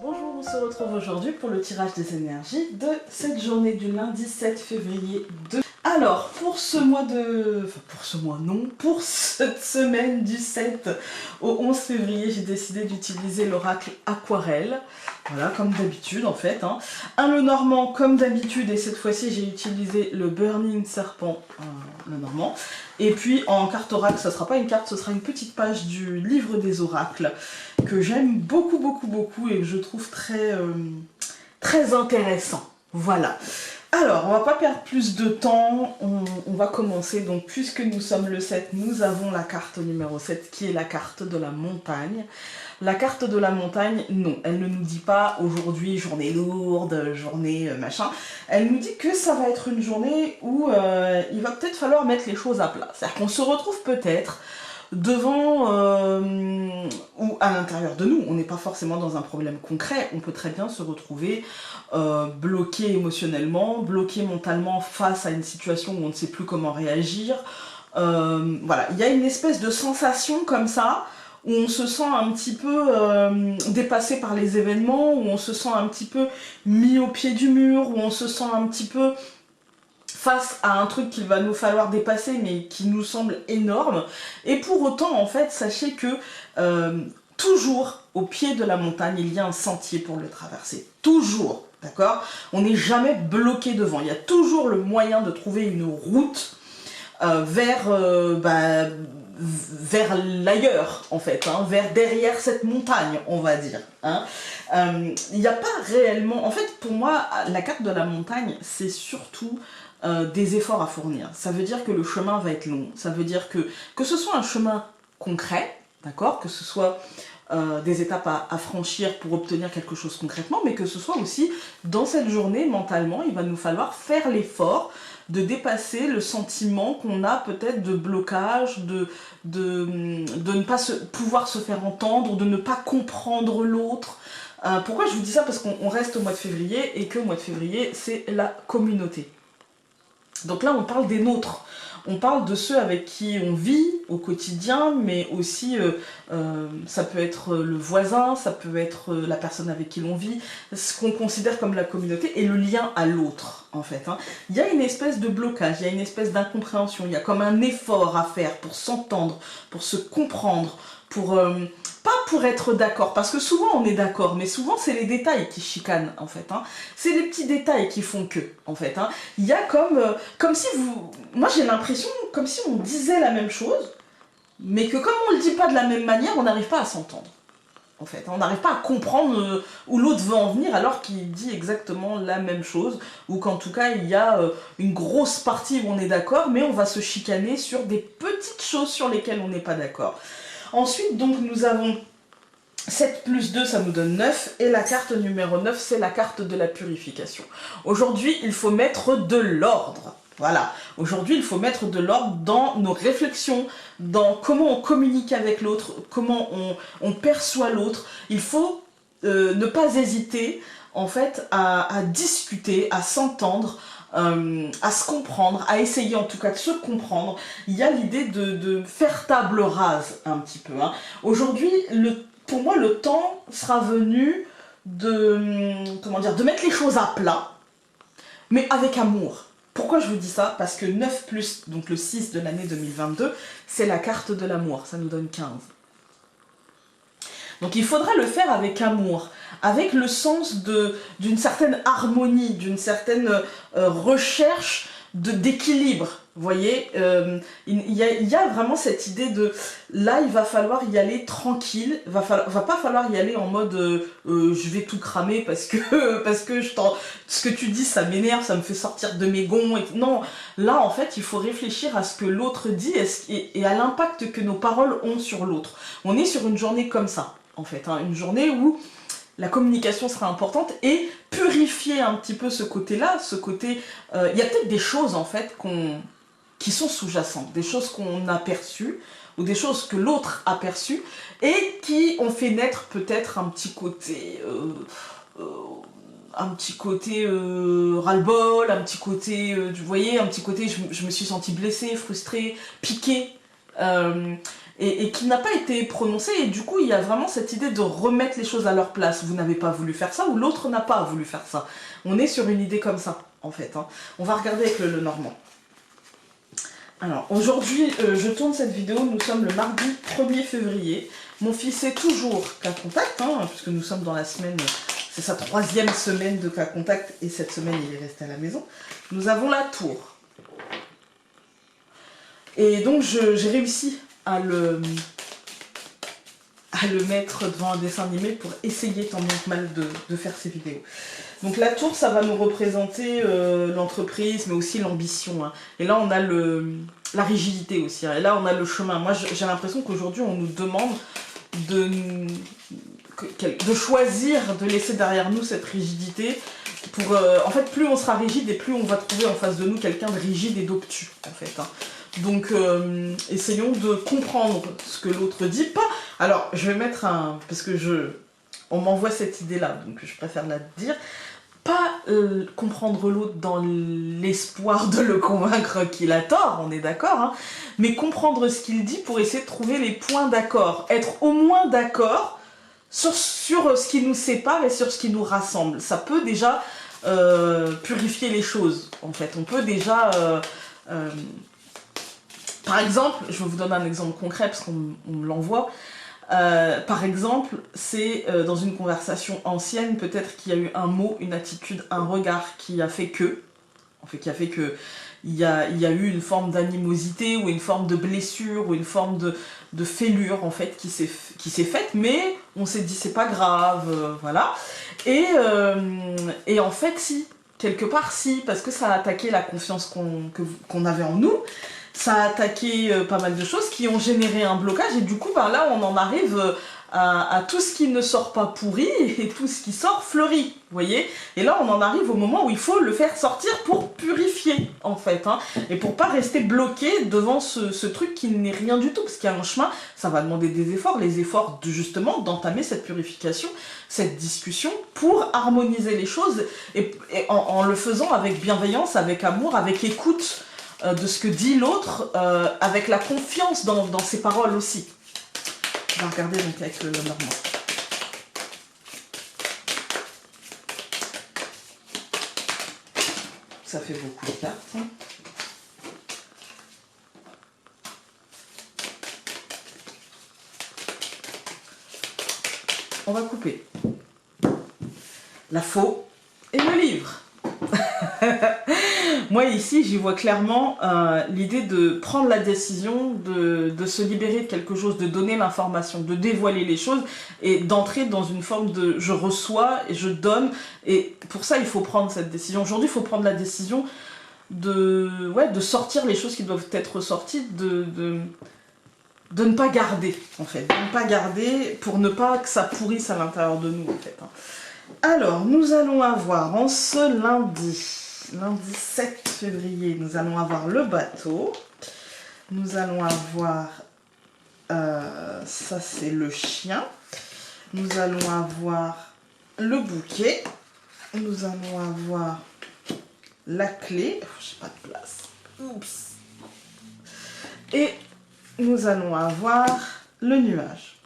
Bonjour, on se retrouve aujourd'hui pour le tirage des énergies de cette journée du lundi 7 février 2. Alors, pour ce mois de... Enfin, pour ce mois non, pour cette semaine du 7 au 11 février, j'ai décidé d'utiliser l'oracle Aquarelle. Voilà, comme d'habitude en fait. Un Lenormand comme d'habitude, et cette fois-ci j'ai utilisé le Burning Serpent Lenormand. Et puis en carte oracle, ça sera pas une carte, ce sera une petite page du livre des oracles que j'aime beaucoup et que je trouve très intéressant. Voilà. Alors, on va pas perdre plus de temps, on va commencer. Donc, puisque nous sommes le 7, nous avons la carte numéro 7 qui est la carte de la montagne. La carte de la montagne, non, elle ne nous dit pas aujourd'hui journée lourde, journée machin. Elle nous dit que ça va être une journée où il va peut-être falloir mettre les choses à plat. C'est-à-dire qu'on se retrouve peut-être devant ou à l'intérieur de nous. On n'est pas forcément dans un problème concret, on peut très bien se retrouver bloqué émotionnellement, bloqué mentalement face à une situation où on ne sait plus comment réagir. Voilà, il y a une espèce de sensation comme ça, où on se sent un petit peu dépassé par les événements, où on se sent un petit peu mis au pied du mur, où on se sent un petit peu face à un truc qu'il va nous falloir dépasser mais qui nous semble énorme. Et pour autant, en fait, sachez que toujours au pied de la montagne, il y a un sentier pour le traverser. Toujours, d'accord? On n'est jamais bloqué devant. Il y a toujours le moyen de trouver une route vers l'ailleurs, en fait, vers derrière cette montagne, on va dire. Il n'y a pas réellement... En fait, pour moi, la carte de la montagne, c'est surtout des efforts à fournir. Ça veut dire que le chemin va être long. Ça veut dire que ce soit un chemin concret, d'accord, que ce soit des étapes à franchir pour obtenir quelque chose concrètement, mais que ce soit aussi, dans cette journée, mentalement, il va nous falloir faire l'effort de dépasser le sentiment qu'on a peut-être de blocage, de ne pas pouvoir se faire entendre, de ne pas comprendre l'autre. Pourquoi je vous dis ça? Parce qu'on reste au mois de février, et que le mois de février, c'est la communauté. Donc là, on parle des nôtres. On parle de ceux avec qui on vit au quotidien, mais aussi ça peut être le voisin, ça peut être la personne avec qui l'on vit, ce qu'on considère comme la communauté et le lien à l'autre, en fait. Il y a une espèce de blocage, il y a une espèce d'incompréhension, il y a comme un effort à faire pour s'entendre, pour se comprendre, pour... pas pour être d'accord, parce que souvent on est d'accord, mais souvent c'est les détails qui chicanent, en fait. C'est les petits détails qui font que, en fait. Il y a comme si vous... Moi j'ai l'impression comme si on disait la même chose, mais que comme on le dit pas de la même manière, on n'arrive pas à s'entendre. En fait, on n'arrive pas à comprendre où l'autre veut en venir alors qu'il dit exactement la même chose, ou qu'en tout cas il y a une grosse partie où on est d'accord, mais on va se chicaner sur des petites choses sur lesquelles on n'est pas d'accord. Ensuite, donc, nous avons 7 plus 2, ça nous donne 9, et la carte numéro 9, c'est la carte de la purification. Aujourd'hui, il faut mettre de l'ordre. Voilà, aujourd'hui, il faut mettre de l'ordre dans nos réflexions, dans comment on communique avec l'autre, comment on perçoit l'autre. Il faut ne pas hésiter, en fait, à discuter, à s'entendre, à se comprendre, à essayer en tout cas de se comprendre. Il y a l'idée de faire table rase un petit peu. Aujourd'hui, pour moi, le temps sera venu de mettre les choses à plat, mais avec amour. Pourquoi je vous dis ça? Parce que 9 plus, donc le 6 de l'année 2022, c'est la carte de l'amour, ça nous donne 15. Donc il faudra le faire avec amour, avec le sens d'une certaine harmonie, d'une certaine recherche d'équilibre. Vous voyez, il y a vraiment cette idée de... Là, il va falloir y aller tranquille, va pas falloir y aller en mode je vais tout cramer parce que ce que tu dis, ça m'énerve, ça me fait sortir de mes gonds. Non, là, en fait, il faut réfléchir à ce que l'autre dit et à l'impact que nos paroles ont sur l'autre. On est sur une journée comme ça, en fait, une journée où la communication sera importante et purifier un petit peu ce côté-là, ce côté... Il y a peut-être des choses, en fait, qui sont sous-jacentes, des choses qu'on a perçues, ou des choses que l'autre a perçues, et qui ont fait naître peut-être un petit côté... ras-le-bol, un petit côté... vous voyez, un petit côté je me suis sentie blessée, frustrée, piquée. et qui n'a pas été prononcée, et du coup il y a vraiment cette idée de remettre les choses à leur place. Vous n'avez pas voulu faire ça, ou l'autre n'a pas voulu faire ça. On est sur une idée comme ça, en fait. Hein. On va regarder avec le Lenormand. Alors, aujourd'hui, je tourne cette vidéo, nous sommes le mardi 1er février. Mon fils est toujours cas contact, hein, puisque nous sommes dans la semaine, c'est sa 3e semaine de cas contact, et cette semaine, il est resté à la maison. Nous avons la tour. Et donc, j'ai réussi à le mettre devant un dessin animé pour essayer tant bien que mal de faire ces vidéos. Donc la tour, ça va nous représenter l'entreprise, mais aussi l'ambition. Hein. Et là, on a la rigidité aussi. Hein. Et là, on a le chemin. Moi, j'ai l'impression qu'aujourd'hui, on nous demande de choisir, de laisser derrière nous cette rigidité. En fait, plus on sera rigide et plus on va trouver en face de nous quelqu'un de rigide et d'obtus, en fait. Hein. Donc, essayons de comprendre ce que l'autre dit. Pas. Alors, je vais mettre un... Parce que on m'envoie cette idée-là, donc je préfère la dire. Pas comprendre l'autre dans l'espoir de le convaincre qu'il a tort, on est d'accord, hein, mais comprendre ce qu'il dit pour essayer de trouver les points d'accord. Être au moins d'accord sur ce qui nous sépare et sur ce qui nous rassemble. Ça peut déjà purifier les choses, en fait. On peut déjà... Par exemple, je vais vous donner un exemple concret parce qu'on me l'envoie. Par exemple, c'est dans une conversation ancienne, peut-être qu'il y a eu un mot, une attitude, un regard qui a fait que, il y a eu une forme d'animosité ou une forme de blessure ou une forme de fêlure en fait qui s'est faite, mais on s'est dit c'est pas grave, voilà. Et en fait si, quelque part si, parce que ça a attaqué la confiance qu'on avait en nous. Ça a attaqué pas mal de choses qui ont généré un blocage et du coup ben là on en arrive à tout ce qui ne sort pas pourri et tout ce qui sort fleuri, vous voyez. Et là on en arrive au moment où il faut le faire sortir pour purifier en fait, hein, et pour pas rester bloqué devant ce truc qui n'est rien du tout, parce qu'il y a un chemin, ça va demander des efforts, les efforts justement d'entamer cette purification, cette discussion pour harmoniser les choses et en le faisant avec bienveillance, avec amour, avec écoute de ce que dit l'autre, avec la confiance dans ses paroles aussi. On va regarder donc avec le Lenormand. Ça fait beaucoup de cartes. Hein. On va couper la faux et le livre. Moi ici j'y vois clairement l'idée de prendre la décision de se libérer de quelque chose, de donner l'information, de dévoiler les choses et d'entrer dans une forme de je reçois et je donne, et pour ça il faut prendre cette décision. Aujourd'hui il faut prendre la décision de sortir les choses qui doivent être sorties, de ne pas garder en fait, de ne pas garder pour ne pas que ça pourrisse à l'intérieur de nous en fait. Hein. Alors nous allons avoir en ce lundi 7 février, nous allons avoir le bateau, nous allons avoir, ça c'est le chien, nous allons avoir le bouquet, nous allons avoir la clé, j'ai pas de place, oups, et nous allons avoir le nuage.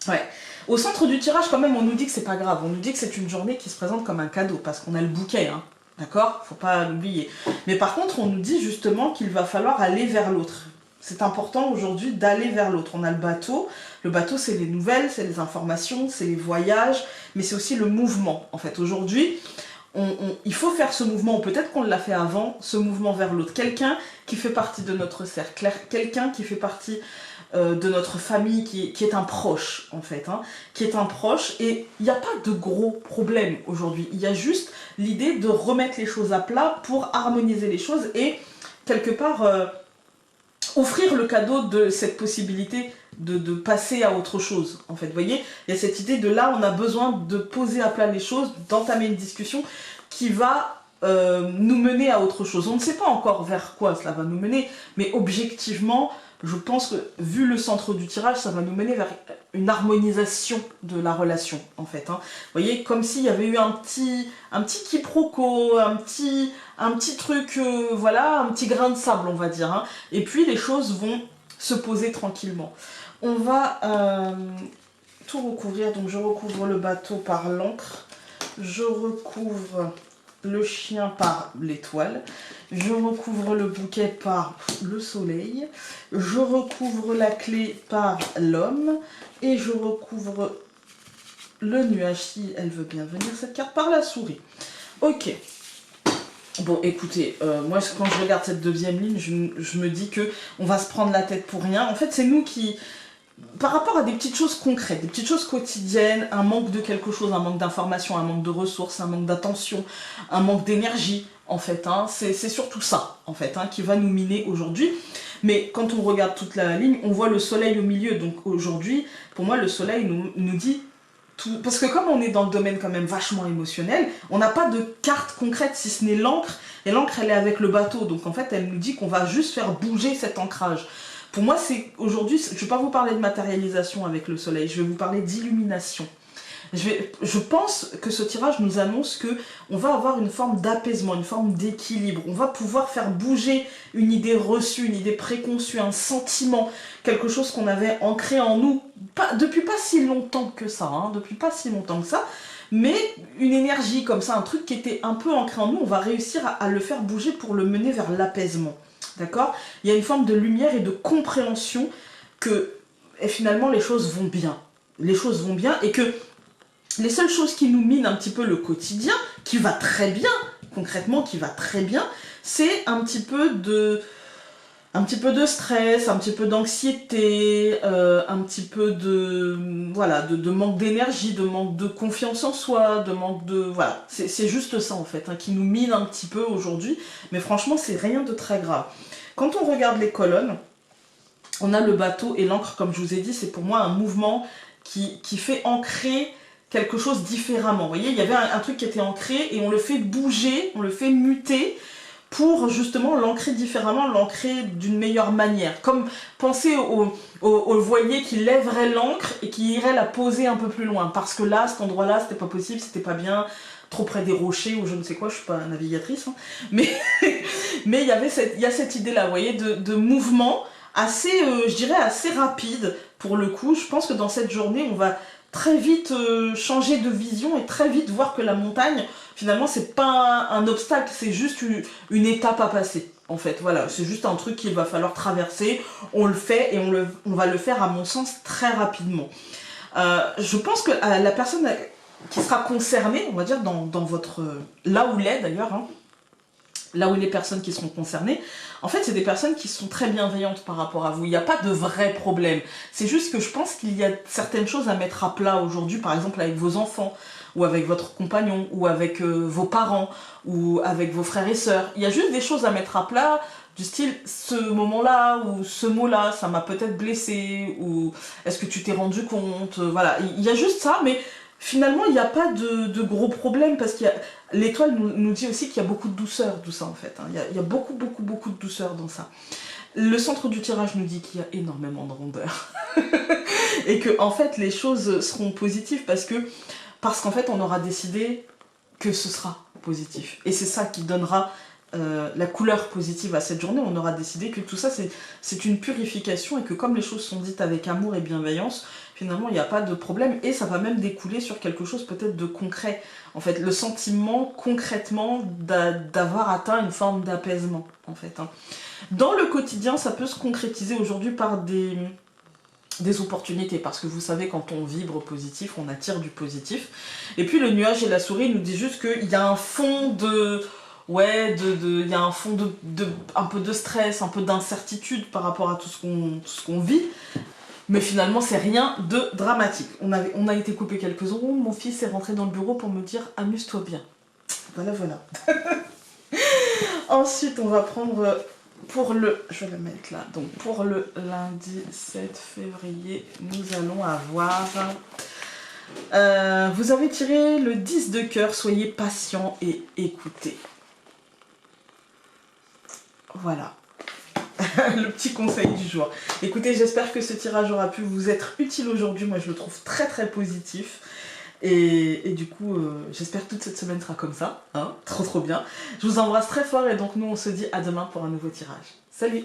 Ouais. Au centre du tirage quand même on nous dit que c'est pas grave, on nous dit que c'est une journée qui se présente comme un cadeau, parce qu'on a le bouquet, hein. D'accord? Faut pas l'oublier. Mais par contre, on nous dit justement qu'il va falloir aller vers l'autre. C'est important aujourd'hui d'aller vers l'autre. On a le bateau. Le bateau, c'est les nouvelles, c'est les informations, c'est les voyages, mais c'est aussi le mouvement. En fait, aujourd'hui, il faut faire ce mouvement, ou peut-être qu'on l'a fait avant, ce mouvement vers l'autre. Quelqu'un qui fait partie de notre cercle, quelqu'un qui fait partie de notre famille, qui est un proche, en fait, hein, qui est un proche, et il n'y a pas de gros problème aujourd'hui, il y a juste l'idée de remettre les choses à plat pour harmoniser les choses, et quelque part offrir le cadeau de cette possibilité de passer à autre chose, en fait, vous voyez, il y a cette idée de là, on a besoin de poser à plat les choses, d'entamer une discussion qui va nous mener à autre chose. On ne sait pas encore vers quoi cela va nous mener, mais objectivement, je pense que, vu le centre du tirage, ça va nous mener vers une harmonisation de la relation, en fait. Hein. Vous voyez, comme s'il y avait eu un petit quiproquo, un petit truc, voilà, un petit grain de sable, on va dire. Hein. Et puis, les choses vont se poser tranquillement. On va tout recouvrir, donc je recouvre le bateau par l'encre, je recouvre le chien par l'étoile, je recouvre le bouquet par le soleil, je recouvre la clé par l'homme, et je recouvre le nuage, si elle veut bien venir, cette carte, par la souris. Ok. Bon, écoutez, moi, quand je regarde cette deuxième ligne, je me dis que on va se prendre la tête pour rien. En fait, c'est nous qui... Par rapport à des petites choses concrètes, des petites choses quotidiennes, un manque de quelque chose, un manque d'information, un manque de ressources, un manque d'attention, un manque d'énergie, en fait, hein, c'est surtout ça, en fait, hein, qui va nous miner aujourd'hui. Mais quand on regarde toute la ligne, on voit le soleil au milieu. Donc aujourd'hui, pour moi, le soleil nous dit tout. Parce que comme on est dans le domaine quand même vachement émotionnel, on n'a pas de carte concrète si ce n'est l'encre. Et l'encre, elle est avec le bateau. Donc en fait, elle nous dit qu'on va juste faire bouger cet ancrage. Pour moi, c'est aujourd'hui, je ne vais pas vous parler de matérialisation avec le soleil, je vais vous parler d'illumination. Je pense que ce tirage nous annonce que on va avoir une forme d'apaisement, une forme d'équilibre. On va pouvoir faire bouger une idée reçue, une idée préconçue, un sentiment, quelque chose qu'on avait ancré en nous depuis pas si longtemps que ça, hein, depuis pas si longtemps que ça. Mais une énergie comme ça, un truc qui était un peu ancré en nous, on va réussir à le faire bouger pour le mener vers l'apaisement. D'accord ? Il y a une forme de lumière et de compréhension que et finalement les choses vont bien. Les choses vont bien et que les seules choses qui nous minent un petit peu le quotidien, qui va très bien, concrètement qui va très bien, c'est un petit peu de stress, un petit peu d'anxiété, un petit peu de, voilà, de manque d'énergie, de manque de confiance en soi, de manque de... Voilà, c'est juste ça en fait, hein, qui nous mine un petit peu aujourd'hui, mais franchement c'est rien de très grave. Quand on regarde les colonnes, on a le bateau et l'encre, comme je vous ai dit, c'est pour moi un mouvement qui fait ancrer quelque chose différemment. Vous voyez, il y avait un truc qui était ancré et on le fait bouger, on le fait muter, pour justement l'ancrer différemment, l'ancrer d'une meilleure manière. Comme penser au voilier qui lèverait l'ancre et qui irait la poser un peu plus loin. Parce que là, cet endroit-là, c'était pas possible, c'était pas bien, trop près des rochers ou je ne sais quoi, je suis pas navigatrice. Hein. Mais mais il y a cette idée-là, vous voyez, de mouvement assez, je dirais, assez rapide pour le coup. Je pense que dans cette journée, on va très vite changer de vision et très vite voir que la montagne, finalement, c'est pas un obstacle, c'est juste une étape à passer. En fait, voilà, c'est juste un truc qu'il va falloir traverser. On le fait et on va le faire, à mon sens, très rapidement. Je pense que la personne qui sera concernée, on va dire, dans votre... là où l'est d'ailleurs, hein, là où les personnes qui seront concernées, en fait, c'est des personnes qui sont très bienveillantes par rapport à vous. Il n'y a pas de vrai problème. C'est juste que je pense qu'il y a certaines choses à mettre à plat aujourd'hui, par exemple avec vos enfants, ou avec votre compagnon, ou avec vos parents, ou avec vos frères et sœurs. Il y a juste des choses à mettre à plat, du style, ce moment-là, ou ce mot-là, ça m'a peut-être blessé, ou est-ce que tu t'es rendu compte, voilà. Il y a juste ça, mais... Finalement, il n'y a pas de gros problèmes parce que l'étoile nous dit aussi qu'il y a beaucoup de douceur, tout ça en fait. Hein. Il y a beaucoup de douceur dans ça. Le centre du tirage nous dit qu'il y a énormément de rondeur. Et que en fait, les choses seront positives parce qu'en fait, on aura décidé que ce sera positif. Et c'est ça qui donnera la couleur positive à cette journée. On aura décidé que tout ça, c'est une purification et que comme les choses sont dites avec amour et bienveillance, finalement, il n'y a pas de problème et ça va même découler sur quelque chose peut-être de concret. En fait, le sentiment concrètement d'avoir atteint une forme d'apaisement, en fait. Hein. Dans le quotidien, ça peut se concrétiser aujourd'hui par des opportunités, parce que vous savez, quand on vibre positif, on attire du positif. Et puis le nuage et la souris nous disent juste qu'il y a un fond de... Ouais, il y a un fond un peu de stress, un peu d'incertitude par rapport à tout ce qu'on vit. Mais finalement, c'est rien de dramatique. On a été coupé quelques secondes. Mon fils est rentré dans le bureau pour me dire « Amuse-toi bien ». Voilà, voilà. Ensuite, on va prendre pour le... Je vais le mettre là. Donc, pour le lundi 7 février, nous allons avoir... vous avez tiré le 10 de cœur. Soyez patient et écoutez. Voilà. Le petit conseil du jour. Écoutez, j'espère que ce tirage aura pu vous être utile aujourd'hui. Moi, je le trouve très très positif. Et du coup, j'espère que toute cette semaine sera comme ça. Hein, trop trop bien. Je vous embrasse très fort et donc nous, on se dit à demain pour un nouveau tirage. Salut!